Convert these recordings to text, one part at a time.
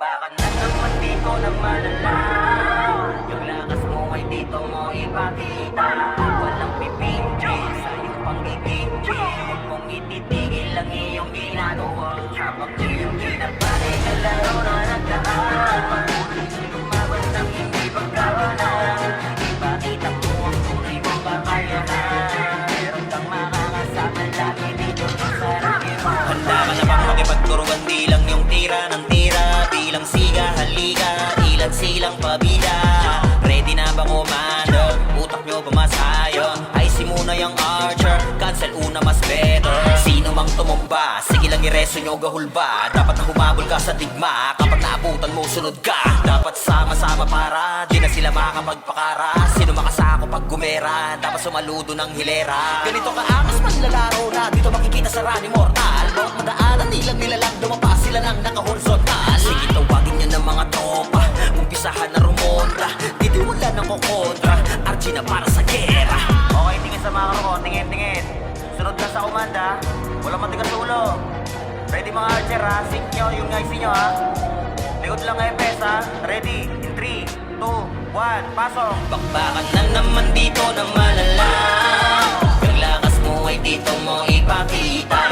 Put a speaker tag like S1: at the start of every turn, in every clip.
S1: Bakbakan na naman dito na malala. Yung lakas mo ay dito mo ipakita. Walang pipinji sa iyong panggigingji. Huwag mong ititigil ang iyong ginagawa. Habang iyong ginabali na laro na nagdaan. Patuloy na lumaban ng hindi pagkawalan. Ipakita mo ang tunay mong kakayahan. Meron kang makakasama lagi dito sa sarili mo. Handa ka na bang makipagturuan di lang yung tira ng tira? Bilang siga, halika, ilan silang pabida. Ready na ba commander? Utak nyo ba masayo? IC muna yung archer, cancel una mas better. Sino mang tumumba, sige lang ireso nyo gahulba. Dapat na humabol ka sa digma, kapag naabutan mo sunod ka. Dapat sama-sama para, di na sila makapagpakara. Sino makasako pag gumera, dapat sumaludo ng hilera. Ganito kaangas manlalaro na, dito makikita sa run immortal. Bawat madaanan nilang nilalang, dumapa sila ng naka-horizontal. Sige tawagin nyo ng mga tropa, umpisahan na rumonda. Dito wala nang kukontra, RG na para sa gera. Okay, tingin sa mga ko, tingin. Sunod na sa komanda, walang matigas ulo. Ready mga archer ha, sync nyo yung IC nyo ha. Likod lang EPS ha, ready, in 3, 2, 1, pasok. Bakbakan na naman dito na malala. Yung lakas mo ay dito mo ipakita.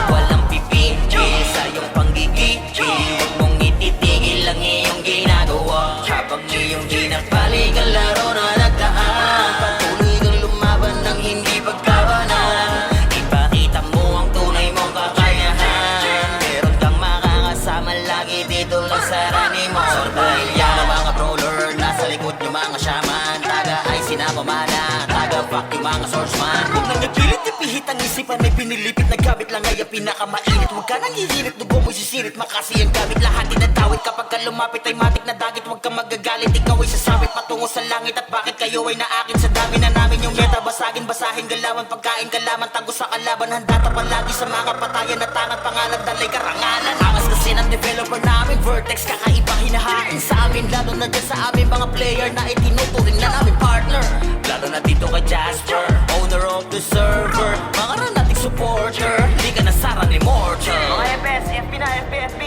S1: Walang pipinji sa iyong panggigigi. Huwag mong ititigil ang iyong ginagawa. Habang iyong ginapalik ang laro na nagdaan. Patuloy kang lumaban ng hindi pagkawanan. Ipakita mo ang tunay mong kakayahan. Meron kang makakasama lagi dito lang sa rani mo. Sortalya ng mga brawler, nasa likod yung mga shaman. Taga ay sinapamana, taga fuck yung mga swordsman. Huwag nang napilit, ipihit ang isipan ay pinilipit. Naggamit lang ay ang pinakamainit. Huwag ka nang hihirit, dugo mo sisirit. Makasi ang gamit, lahat dinadawit. Kapag ka lumapit ay matik na dagit. Huwag kang magagalit, ikaw ay sasabit patungo sa langit. At bakit kayo ay naakin sa dami na namin yung meta. Basagin, basahin, galawan, pagkain, kalaman. Tanggo sa kalaban, handa tapan lagi sa mga patayan. At tangat pangalan, dalay karangalan. Angas kasi ng developer namin, Vertex. Kakaiba hinahain sa amin, lalo na dyan sa amin mga player na itinuturing na namin partner. Lalo na dito kay Jasper, owner of the server. Mga nating supporter, di ka nasarang immortal. Mga FPS, FP na, FP.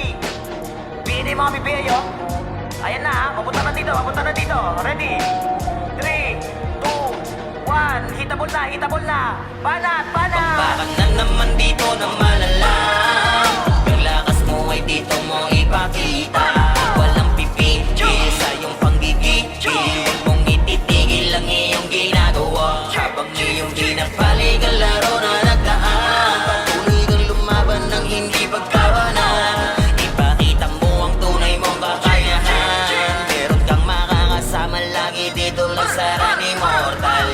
S1: Pili mga bibiyo. Ayan na ha, papunta na dito, ready? 3, 2, 1, hitabol na. Banat! Bakbakan na naman dito na malala. Yung lakas mo ay dito mo ipakita. Walang pipinji sa iyong panggigigi. Huwag mong ititigil ang iyong ginagawa. Habang iyong ginapalik ang laro na nagdaan. Patuloy kang lumaban ng hindi pagkawanan. Ipakita mo ang tunay mong kakayahan. Meron kang makakasama lagi dito lang sa rani mortal.